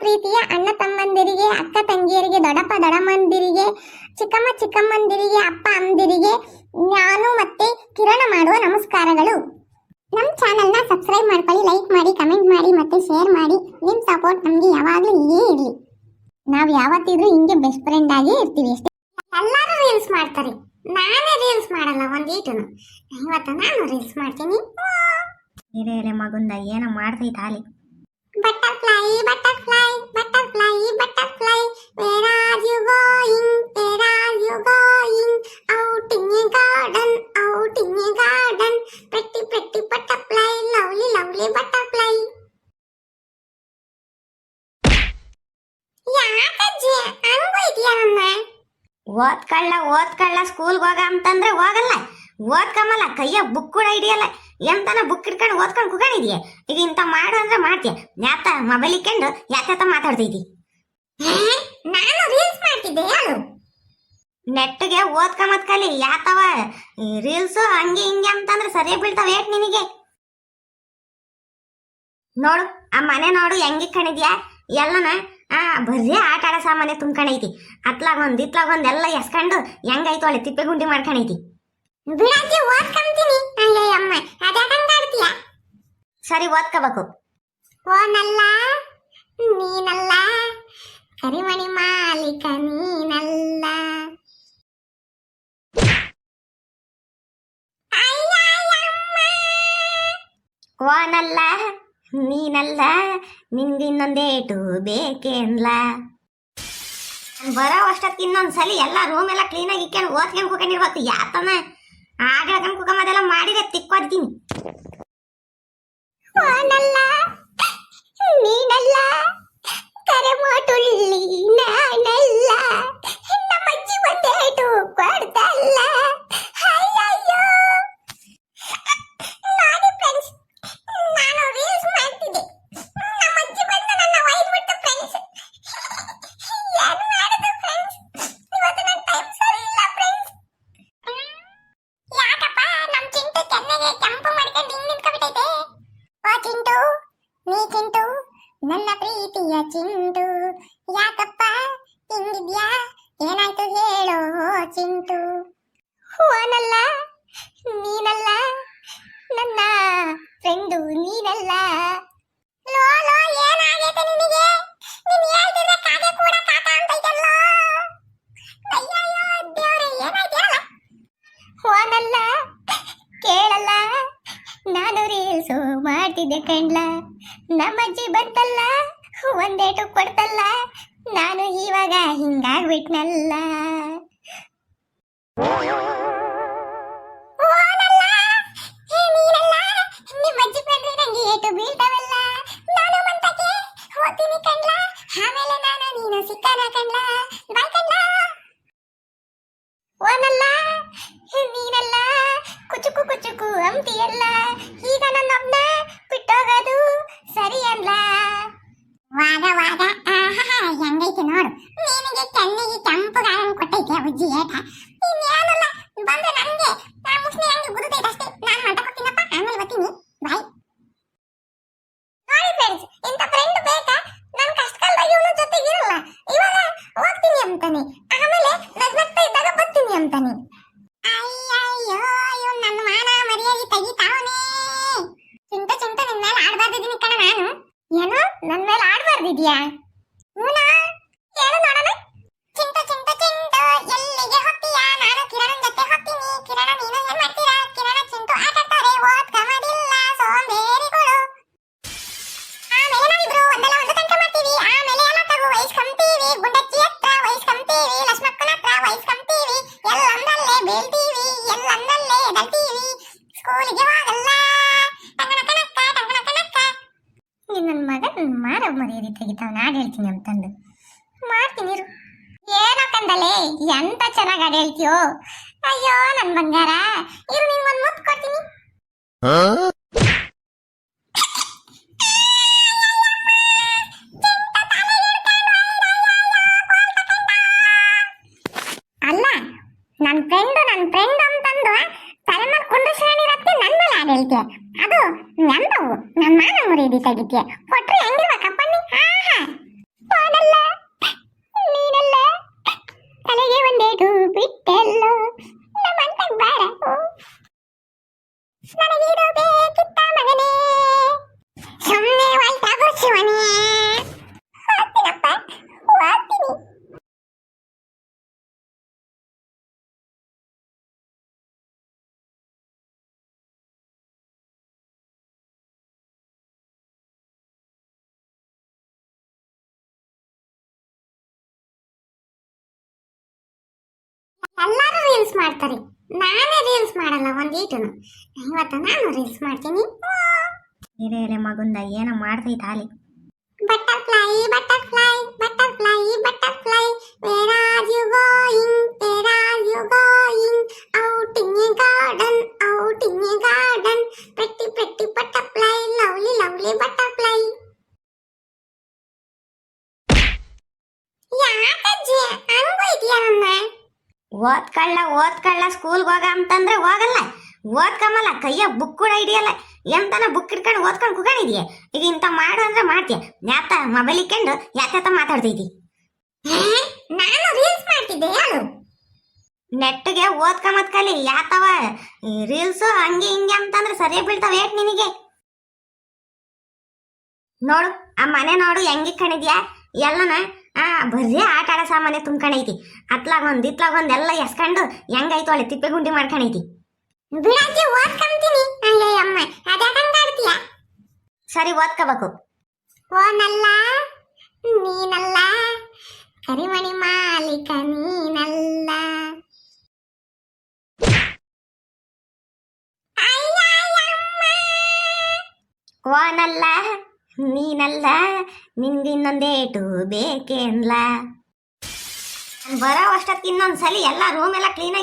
ಪ್ರೀತಿಯ ಅಣ್ಣ ತಮ್ಮಂದಿರಿಗೆ, ಅಕ್ಕ ತಂಗಿಯರಿಗೆ, ದೊಡ್ಡಪ್ಪ ದೊಡ್ಡಮ್ಮಂದಿರಿಗೆ, ಚಿಕ್ಕಮ್ಮ ಚಿಕ್ಕಮ್ಮಂದಿರಿಗೆ, ಅಪ್ಪ ಅಮ್ಮಂದಿರಿಗೆ ನಾನು ಮತ್ತೆ ಕಿರಣ ಮಾಡುವ ನಮಸ್ಕಾರಗಳು. ನಮ್ಮ ಚಾನೆಲ್ನ ಸಬ್ಸ್ಕ್ರೈಬ್ ಮಾಡ್ಕೊಳ್ಳಿ, ಲೈಕ್ ಮಾಡಿ, ಕಮೆಂಟ್ ಮಾಡಿ ಮತ್ತೆ ಶೇರ್ ಮಾಡಿ. ನಿಮ್ಮ ಸಪೋರ್ಟ್ ನಮಗೆ ಯಾವಾಗಲೂ ಹೀಗೆ ಇರಲಿ. ನಾವು ಯಾವತ್ತಿದ್ರೂ ಹಿಂಗೆ ಬೆಸ್ಟ್ ಫ್ರೆಂಡ್ ಆಗಿ ಇರ್ತೀವಿ ಅಷ್ಟೇ. ಎಲ್ಲರೂ ರೀಲ್ಸ್ ಮಾಡ್ತಾರೆ, ನಾನೇ ರೀಲ್ಸ್ ಮಾಡಲ್ಲ ಒಂದೀಟು. ಇವತ್ತು ನಾನು ರೀಲ್ಸ್ ಮಾಡ್ತೀನಿ. ಇರೇ ಮಗುಂದ ಏನೋ ಮಾಡ್ತೈತೆ ಹಾಲಿ. Butterfly, butterfly, butterfly, butterfly, where are you going? Where are you going? Out in a garden, out in a garden, pretty, pretty butterfly, lovely, lovely butterfly. ಯಾಕಜ್ಜಿ ಹಂಗೋಯ್ತೀಯ ನನ್ನ? ಓದ್ಕಳ್ಳ ಸ್ಕೂಲ್ಗೆ ಹೋಗ ಅಂತಂದ್ರೆ ಹೋಗಲ್ಲ, ಓದ್ಕಮ್ಮಲ್ಲ, ಕೈಯ ಬುಕ್ ಕೂಡ ಹಿಡಿಯಲ್ಲ. ಎಂತನ ಬುಕ್ ಇಟ್ಕೊಂಡು ಓದ್ಕೊಂಡು ಕುಕೊಂಡಿದ್ಯೆ. ಈಗ ಇಂಥ ಮಾಡು ಅಂದ್ರೆ ಮಾಡ್ತೀಯ, ಯಾತ ಮೊಬೈಲ್ ಇಕ್ಕೊಂಡು ಯಾತ ಮಾತಾಡ್ತೈತಿ. ನಾನು ರೀಲ್ಸ್ ಮಾಡ್ತಿದ್ದೆ ಹೇಳು. ನೆಟ್ಗೆ ಓದ್ಕೊಂಬತ್ ಕಲಿ, ಯಾತವ ರೀಲ್ಸು ಹಂಗೆ ಹಿಂಗೆ ಅಂತಂದ್ರೆ ಸರಿಯಾಗಿ ಬೀಳ್ತಾವ ಏಟ್ ನಿನಗೆ. ನೋಡು ಆ ಮನೆ ನೋಡು ಹೆಂಗೆ ಕಣಿದ್ಯಾ, ಎಲ್ಲನ ಬರೀ ಆಟ ಆಡೋ ಸಾಮಾನ್ಯ ತುಂಬ್ಕೊಂಡೈತಿ. ಅತ್ಲಾಗೊಂದು ಇತ್ಲಾಗೊಂದು ಎಲ್ಲ ಎಸ್ಕೊಂಡು ಹೆಂಗಾಯ್ತು ಒಳ್ಳೆ ತಿಪ್ಪೆ ಗುಂಡಿ ಮಾಡ್ಕೊಂಡೈತಿ. ಬಿಡಾಜಿ ಓದ್ಕೊಂತೀನಿ. ಅಯ್ಯಮ್ಮ ಅದ್ಯಾಕಂಗ ಆಡ್ತೀಯ? ಸರಿ ಓದ್ಕೋಬೇಕು. ಓನಲ್ಲ ನೀನಲ್ಲ, ಕರಿಮಣಿ ಮಾಲೀಕ ನೀನಲ್ಲ. ಓನಲ್ಲ ನೀನಲ್ಲ, ನಿಂಗಿನ್ನೊಂದೇಟು ಬೇಕೇನ್ಲ. ಬರೋ ಅಷ್ಟೊತ್ತಿಗೆ ಇನ್ನೊಂದ್ಸಲಿ ಎಲ್ಲ ರೂಮ್ ಎಲ್ಲ ಕ್ಲೀನಾಗಿ ಇಕ್ಕೊಂಡು ಓದ್ಕೊಂಡು ಕುಕೊಂಡಿರ್ಬೇಕು. ಯಾತನ ಆಗ ಕುಕಮದೆಲ್ಲ ಮಾಡಿದ್ರೆ ತಿಕ್ಕೋದ್ತೀನಿ. ಓನಲ್ಲ ನೀನಲ್ಲ, ಕರೆಮಾಟುಳ್ಳಿ ನಾನಲ್ಲ, ನಮ್ಮಜ್ಜಿ ಬಂದೇಟು ಕೊಡ್ತಲ್ಲ. ಅಯ್ಯಯ್ಯೋ ನೋಡಿ ಫ್ರೆಂಡ್ಸ್, ನಾನು ರೀಲ್ಸ್ ಮಾಡ್ತಿದ್ದೆ, ನಮ್ಮಜ್ಜಿ ಬಂದು ನನ್ನ ಒಯ್ದ್ಬಿಟ್ಟು ಫ್ರೆಂಡ್ಸ್. ಏನು ಮಾಡೋದು ಫ್ರೆಂಡ್ಸ್, ಇವತ್ತು ನನ್ನ ಟೈಮ್ ಸರಿ ಇಲ್ಲ ಫ್ರೆಂಡ್ಸ್. ಯಾಕಪ್ಪ ನಮ್ಮ ಚಿಂಟು ಕೆನ್ನೆಗೆ ಕೆಂಪು ಮಾಡ್ಕೊಂಡು ಹಿಂಗ್ ನಿಂತ್ಕೊಬಿಟ್ಟೈತೆ? ಓ ಚಿಂಟು, ನೀ ಚಿಂಟು, ನನ್ನ ಪ್ರೀತಿಯ ಚಿಂಟು, ಯಾಕಪ್ಪ ಹಿಂಗಿದ್ಯಾ? ಏನಾಯ್ತು ಹೇಳೋ ಚಿಂಟು. ಓನಲ್ಲ ನೀನಲ್ಲ, ನನ್ನ ಫ್ರೆಂಡು ನೀನಲ್ಲ. ಲೋ ಲೋ ಏನಾಗೈತೆ ನಿನಗೆ? ನೀನು ಹೇಳ್ತಿದ್ರೆ ಕಾಗೆ ಕೂಡ ಕಾಕ ಅಂತೈತಲ್ಲ. ಅಯ್ಯಯ್ಯೋ ದೇವ್ರೆ ಏನಾಯ್ತು ಹೇಳಲ್ಲ. ಓನಲ್ಲ ಕೇಳಲ್ಲ, ನಾನು ರೀಲ್ಸು ಮಾಡ್ತಿದ್ದೆ ಕಣ್ಲ, ನಮ್ಮಜ್ಜಿ ಬಂತಲ್ಲ ಒಂದೇಟು ಕೊಡ್ತಲ್ಲ, ನಾನು ಇವಾಗ ಹಿಂಗಾಗ್ಬಿಟ್ನಲ್ಲ. ಓನಲ್ಲ ನೀನಲ್ಲ, ನಿಮ್ಮಜ್ಜಿ ಬಂದ್ರೆ ನಂಗೆ ಏಟು ಬೀಳ್ತಾವಲ್ಲ, ನಾನು ಮಂತಕ್ಕೆ ಹೋಗ್ತೀನಿ ಕಣ್ಲ, ಆಮೇಲೆ ನಾನು ನೀನು ಸಿಕ್ಕನ ಕಣ್ಲ, ಬಾಯ್ ಕಣ್ಲ. ಓನಲ್ಲ ನೀನಲ್ಲ, ಕುಚುಕು ಕುಚುಕು ಅಂತಿಯಲ್ಲ, ಈಗ ನನ್ನೊಬ್ನ ಬಿಟ್ಟೋಗೋದು ಸರಿ ಅಲ್ಲ. ವಾಗ ವಾಗ ಹೆಂಗೈತೆ ನೋಡು, ನಿನಗೆ ಕಣ್ಣಿಗೆ ಕೆಂಪು ಗಾಳಿ ಕೊಟ್ಟೈತೆ ಅಜ್ಜಿ ಏಟ. ಇನ್ನೇನಲ್ಲ ಬಂದ್ರೆ ನಂಗೆ ಮುಸ್ಲಿ ಹಂಗೆ ಗುರುತೈತೆ ಅಷ್ಟೇ. ನಾನು ಮಂಟ ಕೊಡ್ತೀನಪ್ಪ, ಆಮೇಲೆ ಬರ್ತೀನಿ, ಬಾಯ್. ನೋಡಿ ಫ್ರೆಂಡ್ಸ್, ಇಂಥ ಫ್ರೆಂಡ್ ಬೇಕಾ? ನನ್ನ ಕಷ್ಟಕಾಲದಾಗ ಇವನ ಜೊತೆಗಿರಲ್ಲ, ಇವಾಗ ಹೋಗ್ತೀನಿ ಅಂತಾನೆ, ಆಮೇಲೆ ನಗ್ನಗ್ತಾ ಇದ್ದಾಗ ಬರ್ತೀನಿ ಅಂತಾನೆ. ಅಯ್ಯಯ್ಯೋ ಇವ್ನು ನನ್ನ ಮಾನ ಮರ್ಯಾದೆ ತೆಗಿತಾವನೇ. ಚಿಂಟ ಚಿಂಟ ನಿನ್ನ ಮೇಲೆ ಆಡ್ಬಾರ್ದಿದ್ದೀನಿ ಕಣ ನಾನು. ಏನು ನನ್ನ ಮೇಲೆ ಆಡ್ಬಾರ್ದಿದ್ಯಾ? ಹೂನಾ ಹೇಳು ನೋಡೋಣ. ಚಿಂಟ ಚಿಂಟ ಚಿಂಟ ಎಲ್ಲಿಗೆ ಹೋಗ್ತೀಯಾ? ನಾನು ಕಿರಣನ್ ಜೊತೆ ಹೋಗ್ತೀನಿ. ಕಿರಣ ನೀನು ಏನ್ ಮಾಡ್ತೀರಾ? ಕಿರಣ ಚಿಂಟು ಆಟ ಆಡ್ತಾರೆ, ಓದ್ಕಮದಿಲ್ಲ ಸೋಂಬೇರಿಗಳು. ಆಮೇಲೆ ನಾವಿಬ್ರು ಒಂದಲ್ಲ ಒಂದು ತಂಟ ಮಾಡ್ತೀವಿ, ಆಮೇಲೆ ಎಲ್ಲ ತಗೋ ವಹಿಸ್ಕೊಂತೀವಿ, ಗುಂಡಚ್ಚಿ ಹತ್ರ ವಹಿಸ್ಕೊಂತೀವಿ, ಲಕ್ಷ್ಮಕ್ಕನ ಹತ್ರ ವಹಿಸ್ಕೊಂತೀವಿ, ಎಲ್ಲಂದಲ್ಲೇ ಬೀಳ್ತೀವಿ, ಎಲ್ಲಂದಲ್ಲೇ ಎದಳ್ತೀವಿ, ಸ್ಕೂಲಿಗೆ ಹೋಗಲ್ಲ. ಟಂಗಣಕನಕ್ಕ ಟಂಗಣಕನಕ್ಕ. ನನ್ನ ಮಗನ್ ಮಾರವ್ ಮರ್ಯಾದೆ ತೆಗಿತಾವ, ನಾನು ಹೇಳ್ತೀನಿ ಅಂತಂದು ಮಾಡ್ತೀನಿ ಇರು. ಏನೋ ಕಂದಲೆ ಎಂತ ಚೆನ್ನಾಗಿ ಹಾಡು ಹೇಳ್ತೀಯೋ. ಅಯ್ಯೋ ನನ್ ಬಂಗಾರ, ಇರು ನಿಂಗೆ ಒಂದು ಮುತ್ತು ಕೊಡ್ತೀನಿ. ಅಲ್ಲ ನನ್ನ ಫ್ರೆಂಡ್ ಅಂತಂದು ತಲೆ ಮೇಲೆ ಕುಂಡ್ರಿಸ್ಕೊಂಡಿರತ್ತೆ, ನನ್ನ ಮೇಲೆ ಹಾಡು ಹೇಳ್ತೀಯ. ಅದು ಎಂತವು ನನ್ನ ಮಾನ ಮರ್ಯಾದೆ ತೆಗಿತೀಯ. ಕೊಟ್ರೆ ಹೆಂಗಿರ್ಬೇಕಪ್ಪ ನೀ? ಎಲ್ಲರೂ ರೀಲ್ಸ್ ಮಾಡ್ತಾರೆ, ನಾನೇ ರೀಲ್ಸ್ ಮಾಡಲ್ಲ ಒಂದೀಟನು. ಇವತ್ತು ನಾನು ರೀಲ್ಸ್ ಮಾಡ್ತೀನಿ. ಇರೇ ಮಗುಂದ ಏನೋ ಮಾಡ್ತೈತೆ ಹಾಲಿ. Butterfly butterfly butterfly butterfly, where are you going, where are you going, out in a garden, out in a garden, pretty pretty butterfly, lovely lovely butterfly. ಯಾಕಜ್ಜಿ ಹಂಗೋಯ್ತೀಯ ನನ್ನ? ಓದ್ಕಳ್ಳ ಸ್ಕೂಲ್ಗೆ ಹೋಗ ಅಂತಂದ್ರೆ ಹೋಗಲ್ಲ, ಓದ್ಕಮ್ಮಲ್ಲ, ಕೈಯ ಬುಕ್ ಕೂಡ ಹಿಡಿಯಲ್ಲ. ಎಂತನ ಬುಕ್ ಇಟ್ಕೊಂಡು ಓದ್ಕೊಂಡು ಕುganiದ್ಯೆ. ಈಗ ಇಂಥ ಮಾಡು ಅಂದ್ರೆ ಮಾಡ್ತೀಯ, ಯಾತ ಮೊಬೈಲ್ ಇಕ್ಕೊಂಡು ಯಾತ ಮಾತಾಡ್ತೈತಿ. ನಾನು ರೀಲ್ಸ್ ಮಾಡ್ತಿದ್ದೆ ಹೇಳು. ನೆಟ್ಗೆ ಓದ್ಕೊಂಬತ್ ಕಲಿ, ಯಾತವ ರೀಲ್ಸು ಹಂಗೆ ಹಿಂಗೆ ಅಂತಂದ್ರೆ ಸರಿಯಾಗಿ ಬೀಳ್ತಾವ ಏಟ್ ನಿನಗೆ. ನೋಡು ಆ ಮನೆ ನೋಡು ಹೆಂಗೆ ಕಣಿದ್ಯಾ, ಎಲ್ಲನ ಬರ್ರಿ ಆಟ ಆಡೋ ಸಾಮಾನ್ಯ ತುಂಬ್ಕೊಂಡೈತಿ. ಅತ್ಲಾಗೊಂದ್ ಇತ್ಲಾಗೊಂದ್ ಎಲ್ಲ ಎಸ್ಕೊಂಡು ಹೆಂಗೈತು ಒಳ್ಳೆ ತಿಪ್ಪೆ ಗುಂಡಿ ಮಾಡ್ಕೊಂಡೈತಿ. ಬಿಡಜ್ಜಿ ಓದ್ಕೊಂತೀನಿ. ಅಯ್ಯೋ ಅಮ್ಮ ಅದ್ಯಾಕಂಗ್ ಆಡ್ತೀಯ? ಸರಿ ಓದ್ಕೋಬೇಕು. ಓನಲ್ಲ ನೀನಲ್ಲ, ಕರಿಮಣಿ ಮಾಲೀಕ ನೀನಲ್ಲ. ಓನಲ್ಲ ನೀನಲ್ಲ, ನಿನ್ಗಿನ್ನೊಂದೇಟು ಬೇಕೇನ್ಲ. ಬರೋ ಅಷ್ಟೊತ್ತಿಗೆ ಇನ್ನೊಂದ್ಸಲಿ ಎಲ್ಲ ರೂಮ್ ಎಲ್ಲ ಕ್ಲೀನ್